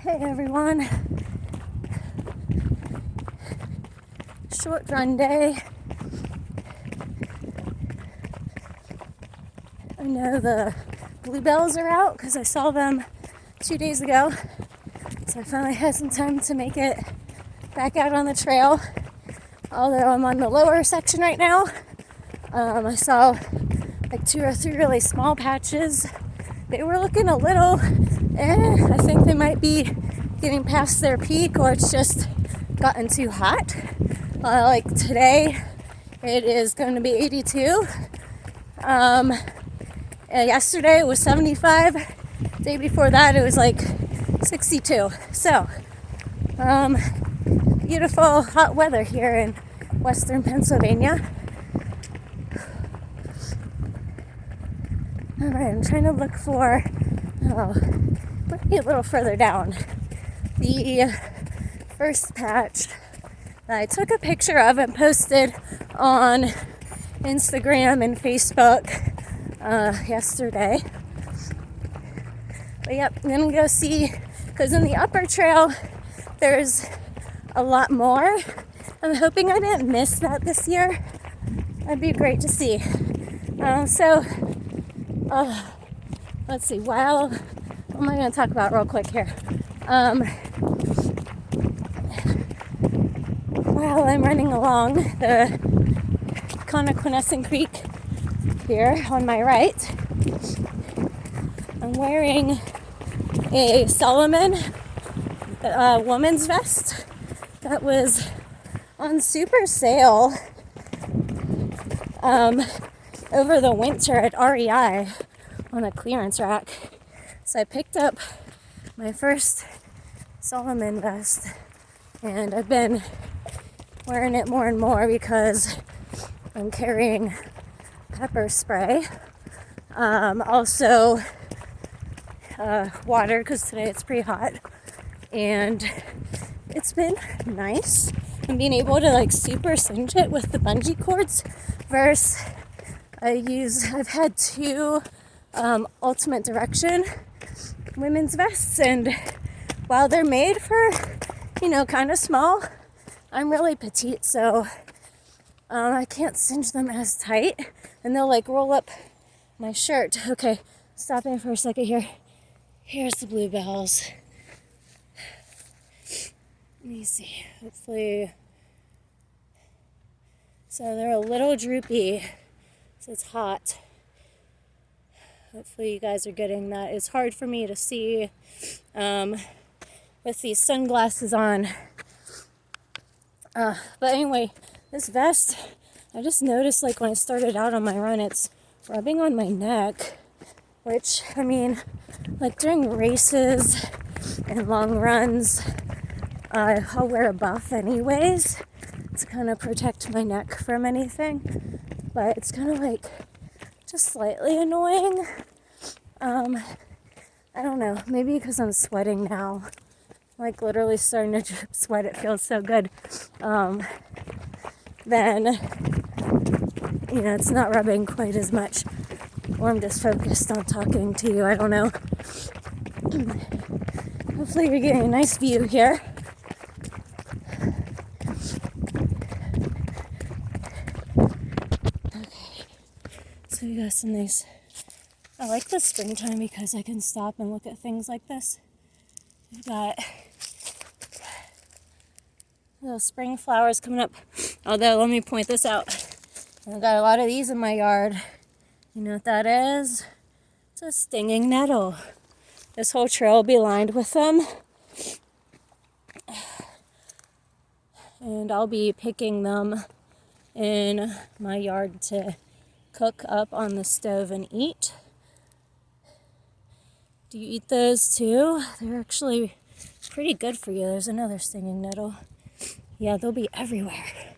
Hey everyone, short run day. I know the bluebells are out because I saw them 2 days ago, so I finally had some time to make it back out on the trail, although I'm on the lower section right now. I saw like 2 or 3 really small patches. They were looking a little I think they might be getting past their peak, or it's just gotten too hot. Like today it is going to be 82. Yesterday it was 75. The day before that it was like 62. So beautiful hot weather here in western Pennsylvania. All right, I'm trying to look for, maybe a little further down, the first patch that I took a picture of and posted on Instagram and Facebook yesterday. But yep, I'm gonna go see, because in the upper trail there's a lot more. I'm hoping I didn't miss that this year. That'd be great to see. Let's see, what am I going to talk about real quick here? While I'm running along the Connoquenessing Creek here on my right, I'm wearing a Solomon woman's vest that was on super sale over the winter at REI on a clearance rack. So I picked up my first Solomon vest, and I've been wearing it more and more because I'm carrying pepper spray. Also water, because today it's pretty hot, and it's been nice. And being able to like super cinch it with the bungee cords versus I've had 2 Ultimate Direction women's vests, and while they're made for, kind of small, I'm really petite, so I can't cinch them as tight, and they'll like roll up my shirt. Okay, stopping for a second here. Here's the bluebells. Let me see, hopefully. So they're a little droopy, so it's hot. Hopefully you guys are getting that. It's hard for me to see with these sunglasses on. But anyway, this vest, I just noticed like when I started out on my run, it's rubbing on my neck, which, I mean, like during races and long runs, I'll wear a buff anyways to kind of protect my neck from anything. But it's kind of like just slightly annoying. I don't know, maybe because I'm sweating now, like literally starting to drip sweat. It feels so good. Then it's not rubbing quite as much, or I'm just focused on talking to you. I don't know. Hopefully you're getting a nice view here. So we got some nice, I like the springtime because I can stop and look at things like this. We've got little spring flowers coming up. Although, let me point this out. I've got a lot of these in my yard. You know what that is? It's a stinging nettle. This whole trail will be lined with them. And I'll be picking them in my yard to cook up on the stove and eat. Do you eat those too? They're actually pretty good for you. There's another stinging nettle. Yeah, they'll be everywhere.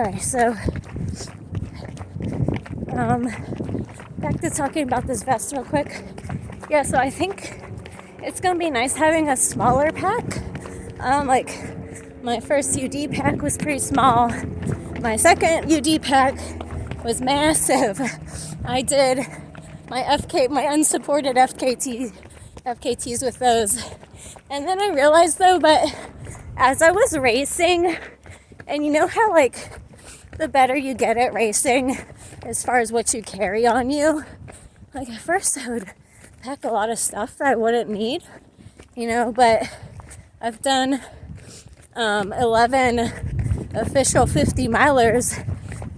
Alright, so back to talking about this vest real quick. Yeah, so I think it's gonna be nice having a smaller pack. Like my first UD pack was pretty small. My second UD pack was massive. I did my unsupported FKTs with those. And then I realized though, but as I was racing, and you know how like the better you get at racing as far as what you carry on you, like at first I would pack a lot of stuff that I wouldn't need, you know, but I've done 11 official 50 milers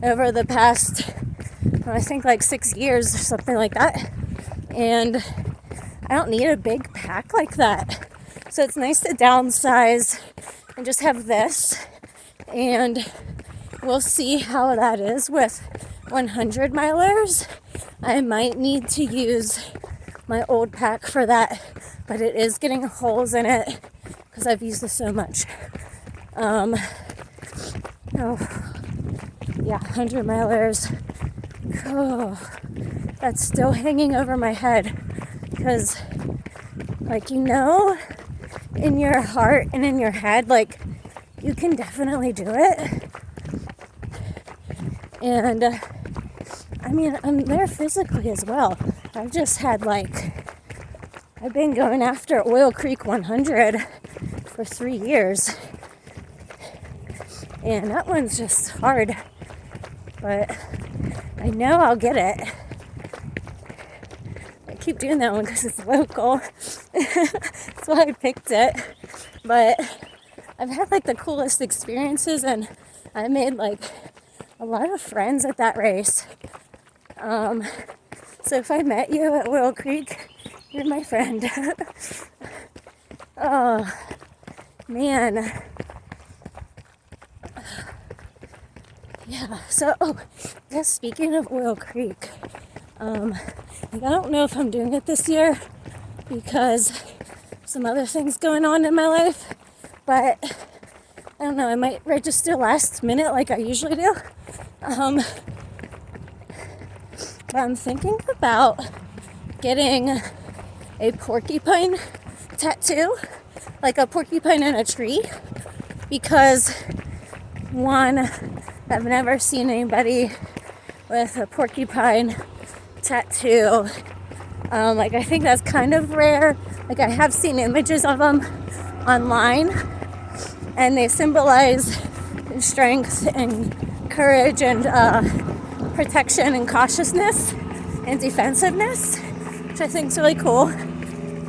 over the past, I think like 6 years or something like that, and I don't need a big pack like that. So it's nice to downsize and just have this, and we'll see how that is with 100 milers. I might need to use my old pack for that, but it is getting holes in it because I've used this so much. Oh, yeah, 100 milers. Oh, that's still hanging over my head because, like, you know, in your heart and in your head, like, you can definitely do it. And I mean, I'm there physically as well. I've just had I've been going after Oil Creek 100 for 3 years. And that one's just hard. But I know I'll get it. I keep doing that one because it's local. That's why I picked it. But I've had the coolest experiences, and I made a lot of friends at that race. So if I met you at Oil Creek, you're my friend. Oh, man. Yeah, so, yes, speaking of Oil Creek, I don't know if I'm doing it this year because some other things going on in my life, but I don't know, I might register last minute like I usually do. But I'm thinking about getting a porcupine tattoo, like a porcupine in a tree, because one, I've never seen anybody with a porcupine tattoo. I think that's kind of rare. I have seen images of them online, and they symbolize strength and courage and protection and cautiousness and defensiveness, which I think is really cool.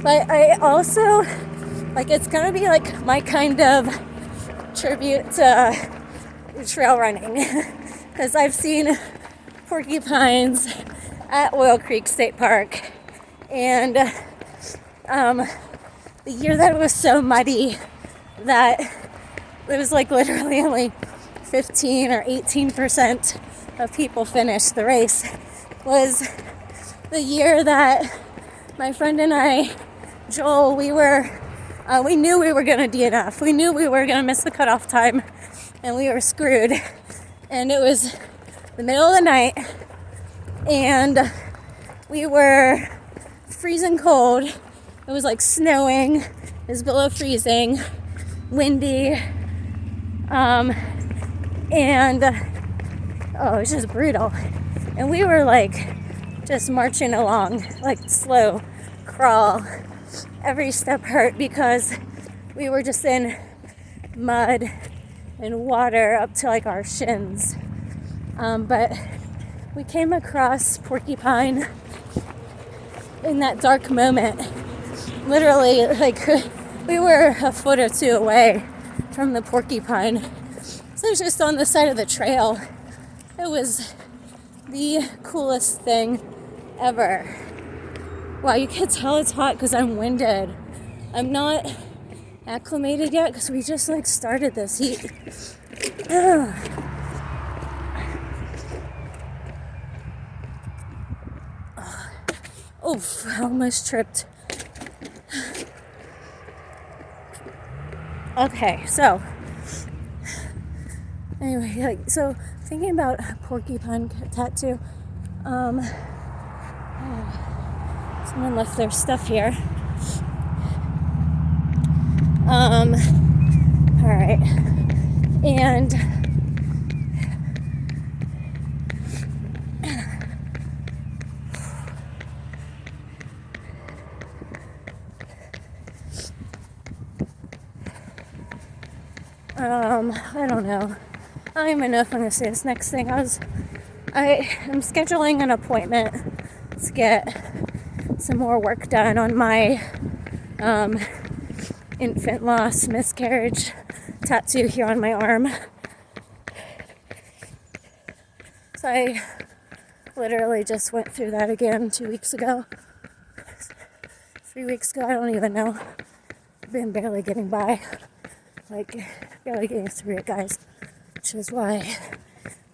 But I also, it's gonna be my kind of tribute to trail running, because I've seen porcupines at Oil Creek State Park, and the year that it was so muddy that it was literally only 15 or 18% of people finished the race was the year that my friend and I, Joel, we knew we were going to DNF. We knew we were going to miss the cutoff time, and we were screwed. And it was the middle of the night, and we were freezing cold. It was snowing. It was below freezing, windy, and it was just brutal. And we were just marching along, slow crawl. Every step hurt because we were just in mud and water up to our shins. But we came across porcupine in that dark moment. Literally, we were a foot or two away from the porcupine. So it was just on the side of the trail. It was the coolest thing ever. Wow, you can tell it's hot because I'm winded. I'm not acclimated yet because we just started this heat. Oof, I almost tripped. Okay, so Anyway, like, so thinking about a porcupine tattoo. Someone left their stuff here. All right, and I don't know. I don't even know if I'm gonna say this next thing. I'm scheduling an appointment to get some more work done on my infant loss miscarriage tattoo here on my arm. So I literally just went through that again 2 weeks ago. 3 weeks ago, I don't even know. I've been barely getting by. Like, barely getting through it, guys. Which is why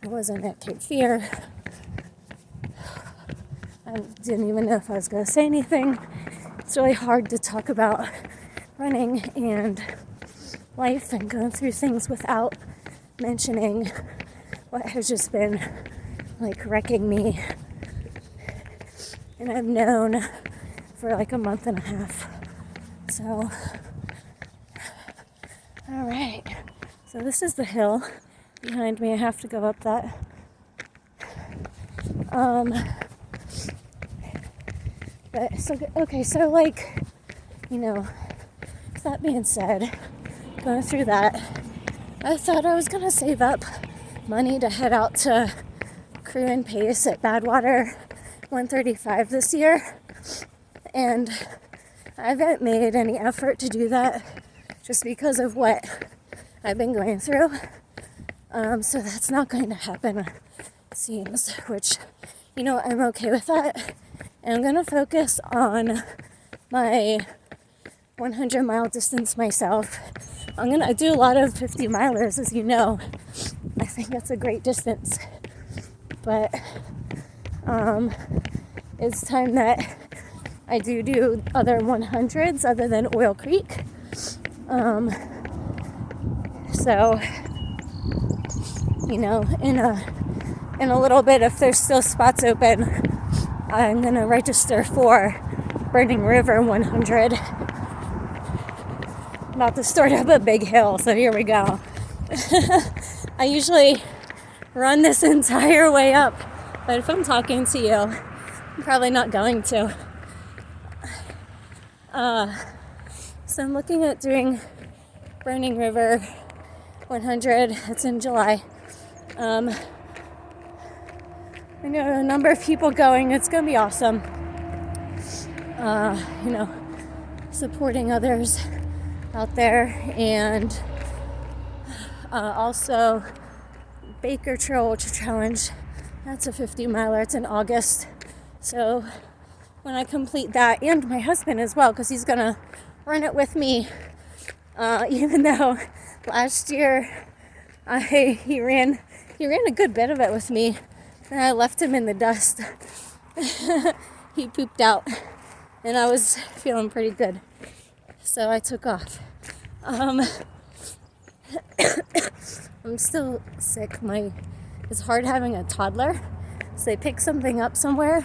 I wasn't at Cape Fear. I didn't even know if I was going to say anything. It's really hard to talk about running and life and going through things without mentioning what has just been like wrecking me. And I've known for like a month and a half. So, all right. So this is the hill behind me. I have to go up that. But so okay, so like, you know, that being said, going through that, I thought I was gonna save up money to head out to Crew and Pace at Badwater 135 this year, and I haven't made any effort to do that just because of what I've been going through. So that's not going to happen, it seems, which, you know, I'm okay with that. And I'm going to focus on my 100-mile distance myself. I do a lot of 50 milers, as you know. I think that's a great distance. But it's time that I do other 100s other than Oil Creek. So, you know, in a little bit, if there's still spots open, I'm going to register for Burning River 100. About to start up a big hill, so here we go. I usually run this entire way up, but if I'm talking to you, I'm probably not going to. So I'm looking at doing Burning River 100. It's in July. I know a number of people going. It's going to be awesome. You know, supporting others out there. And also Baker Trail Ultra Challenge. That's a 50 miler. It's in August. So when I complete that, and my husband as well, because he's going to run it with me, even though last year he ran a good bit of it with me, and I left him in the dust. He pooped out, and I was feeling pretty good, so I took off. I'm still sick. It's hard having a toddler, so they pick something up somewhere,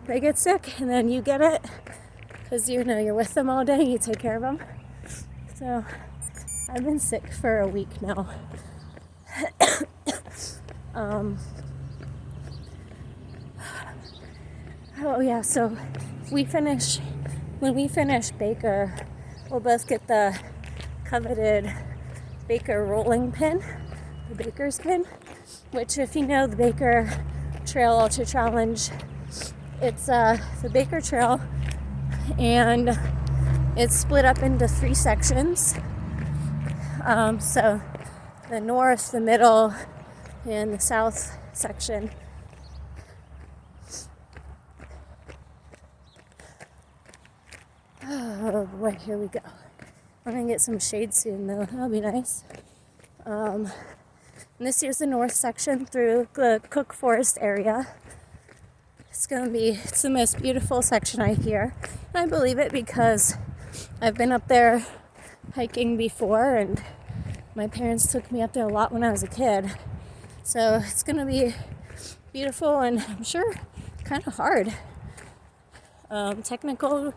they get sick, and then you get it, because you know you're with them all day, you take care of them. So I've been sick for a week now. Oh yeah, so when we finish Baker, we'll both get the coveted Baker rolling pin, the Baker's pin, which, if you know the Baker Trail Ultra Challenge, it's the Baker Trail, and it's split up into 3 sections. So the north, the middle, and the south section. Oh boy, here we go. I'm gonna get some shade soon though, that'll be nice. And this here's the north section through the Cook Forest area. It's the most beautiful section I hear. And I believe it because I've been up there hiking before, and My parents took me up there a lot when I was a kid. So it's gonna be beautiful and I'm sure kind of hard. Technical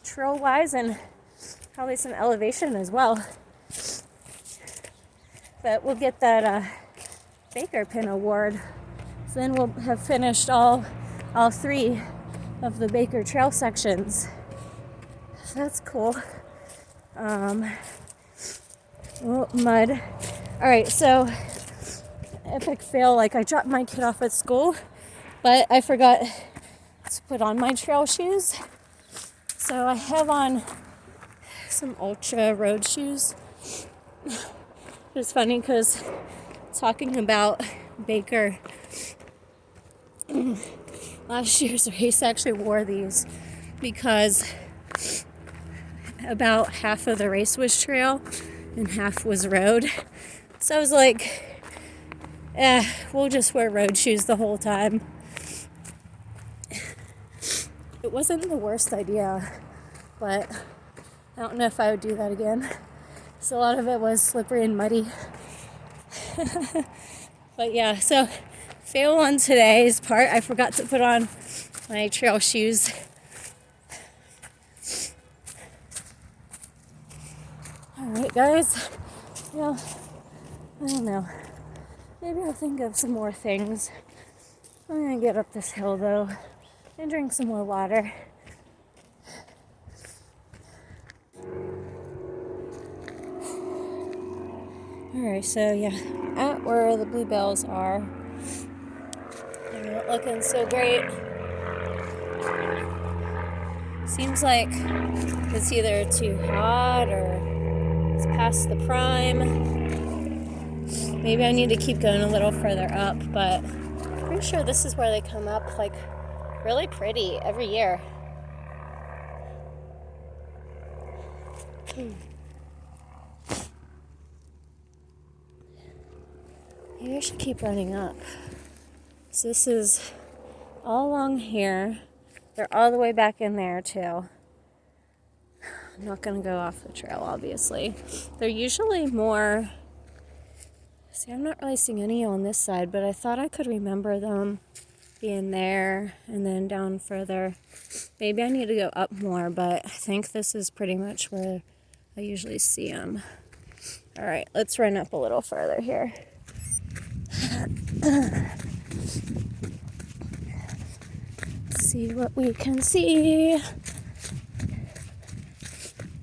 trail wise and probably some elevation as well. But we'll get that Baker Pin Award. So then we'll have finished all 3 of the Baker Trail sections. So that's cool. Mud. All right, so epic fail. Like I dropped my kid off at school, but I forgot to put on my trail shoes. So I have on some Ultra road shoes. It's funny because talking about Baker, last year's race I actually wore these because about half of the race was trail and half was road. So I was like, we'll just wear road shoes the whole time. It wasn't the worst idea, but I don't know if I would do that again. So a lot of it was slippery and muddy. But yeah, so fail on today's part. I forgot to put on my trail shoes. Alright guys, well, I don't know. Maybe I'll think of some more things. I'm gonna get up this hill though and drink some more water. Alright, so yeah, at where the bluebells are. They're not looking so great. Seems like it's either too hot or it's past the prime. Maybe I need to keep going a little further up, but I'm pretty sure this is where they come up like really pretty every year. Maybe I should keep running up. So this is all along here. They're all the way back in there too. I'm not gonna go off the trail, obviously. They're usually more... See, I'm not really seeing any on this side, but I thought I could remember them being there and then down further. Maybe I need to go up more, but I think this is pretty much where I usually see them. All right, let's run up a little further here. See what we can see.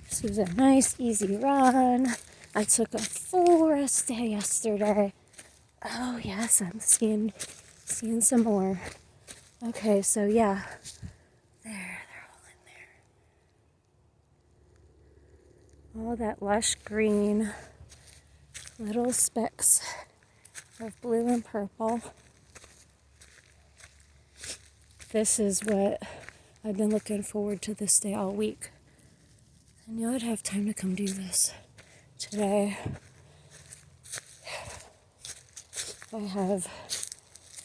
This was a nice, easy run. I took a full rest day yesterday. Oh yes, I'm seeing some more. Okay, so yeah, they're all in there. All that lush green, little specks of blue and purple. This is what I've been looking forward to this day all week. I knew I'd have time to come do this today. I have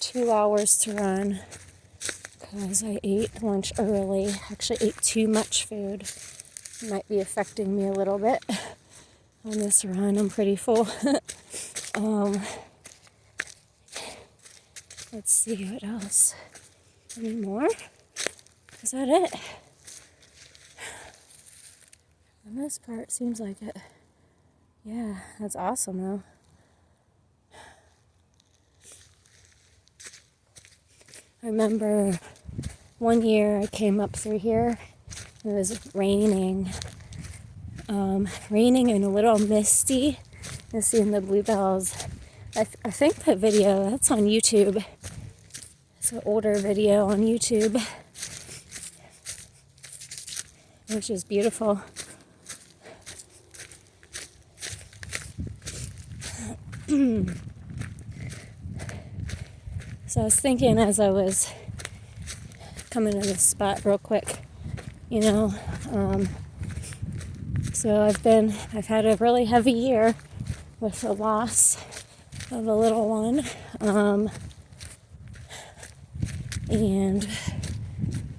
2 hours to run because I ate lunch early. Actually ate too much food. It might be affecting me a little bit on this run. I'm pretty full. Let's see what else. Any more? Is that it? The most part seems like it. Yeah, that's awesome though. I remember one year I came up through here. It was raining. Raining and a little misty. And seeing the bluebells. I think that video, that's on YouTube. It's an older video on YouTube, which is beautiful. So I was thinking as I was coming to this spot real quick, so I've had a really heavy year with the loss of a little one. And,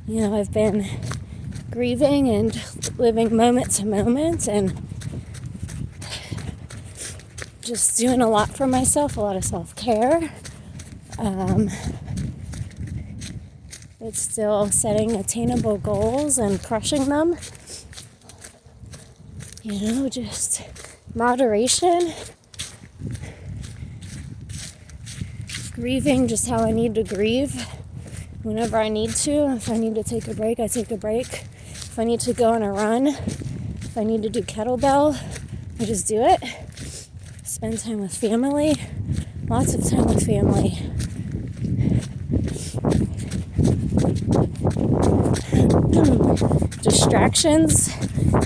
I've been grieving and living moment to moment. And just doing a lot for myself, a lot of self-care. It's still setting attainable goals and crushing them. Just moderation. Grieving just how I need to grieve whenever I need to. If I need to take a break, I take a break. If I need to go on a run, if I need to do kettlebell, I just do it. Spend time with family, lots of time with family. Distractions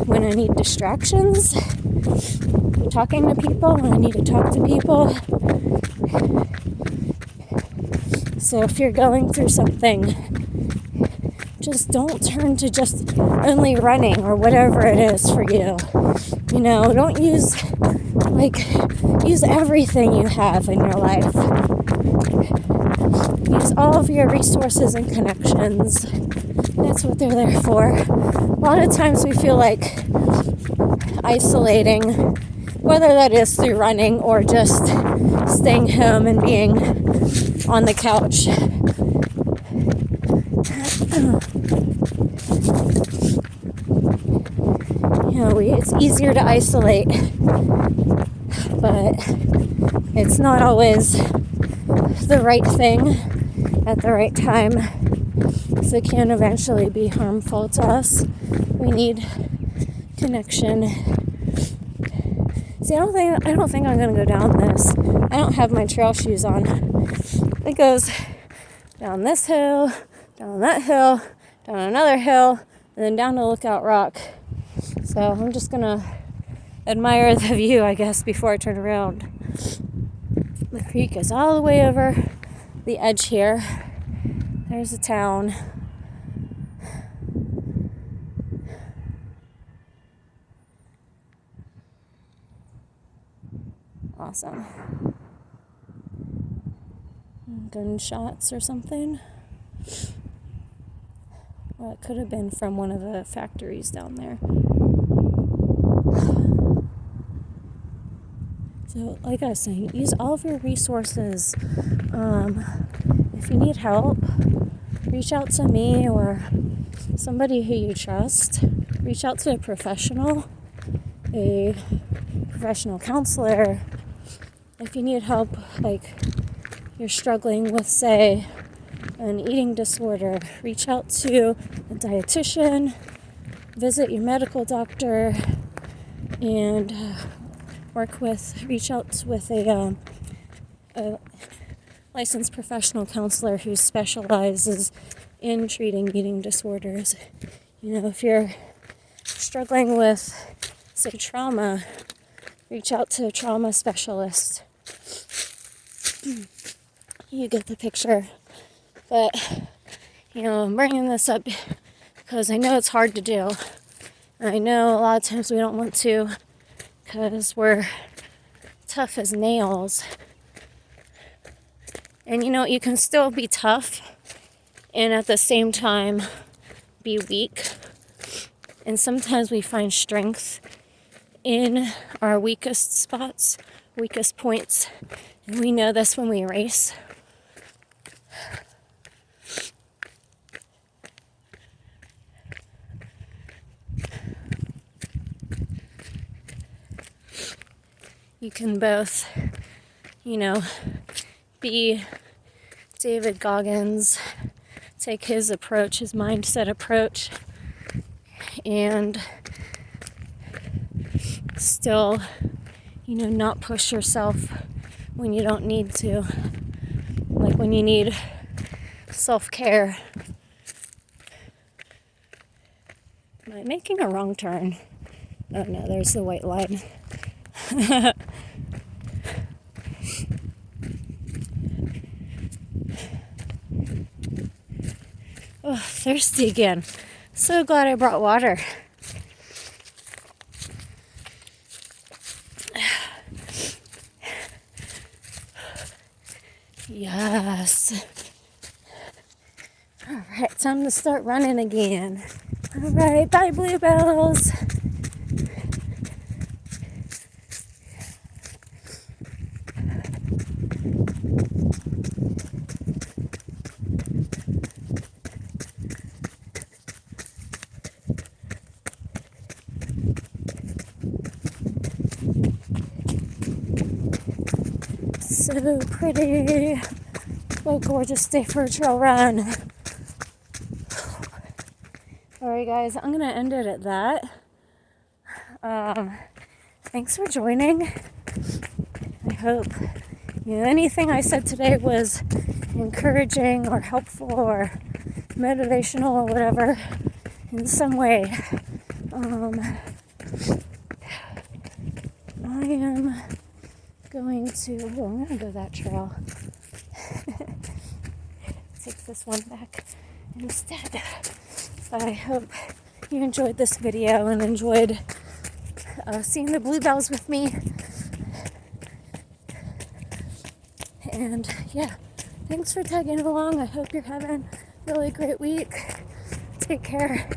when I need distractions. Talking to people when I need to talk to people. So if you're going through something, just don't turn to just only running or whatever it is for you. Don't use everything you have in your life. Use all of your resources and connections. That's what they're there for. A lot of times we feel like isolating, whether that is through running or just staying home and being on the couch. It's easier to isolate, but it's not always the right thing at the right time, so it can eventually be harmful to us. We need connection. See, I don't think I'm gonna go down this. I don't have my trail shoes on. It goes down this hill, down that hill, down another hill, and then down to Lookout Rock. So I'm just gonna admire the view, I guess, before I turn around. The creek is all the way over the edge here. There's the town. Awesome. Gunshots or something. Well, it could have been from one of the factories down there. So, like I was saying, use all of your resources. If you need help, reach out to me or somebody who you trust. Reach out to a professional counselor. If you need help, like you're struggling with, say, an eating disorder, reach out to a dietitian, visit your medical doctor, and reach out with a licensed professional counselor who specializes in treating eating disorders. If you're struggling with, say, trauma, reach out to a trauma specialist. You get the picture. But, I'm bringing this up because I know it's hard to do. I know a lot of times we don't want to because we're tough as nails. And you can still be tough and at the same time be weak. And sometimes we find strength in our weakest spots, weakest points. And we know this when we race. You can both, be David Goggins, take his approach, his mindset approach, and still, not push yourself when you don't need to. Like when you need self-care. Am I making a wrong turn? Oh no, there's the white line. Oh, thirsty again. So glad I brought water. Yes. All right, time to start running again. All right, bye, bluebells. so pretty. What a gorgeous day for a trail run. Alright guys, I'm gonna end it at that. Thanks for joining. I hope anything I said today was encouraging or helpful or motivational or whatever in some way. I am going to, I'm going to go that trail. Take this one back instead. But I hope you enjoyed this video and enjoyed seeing the bluebells with me. And yeah, thanks for tagging along. I hope you're having a really great week. Take care.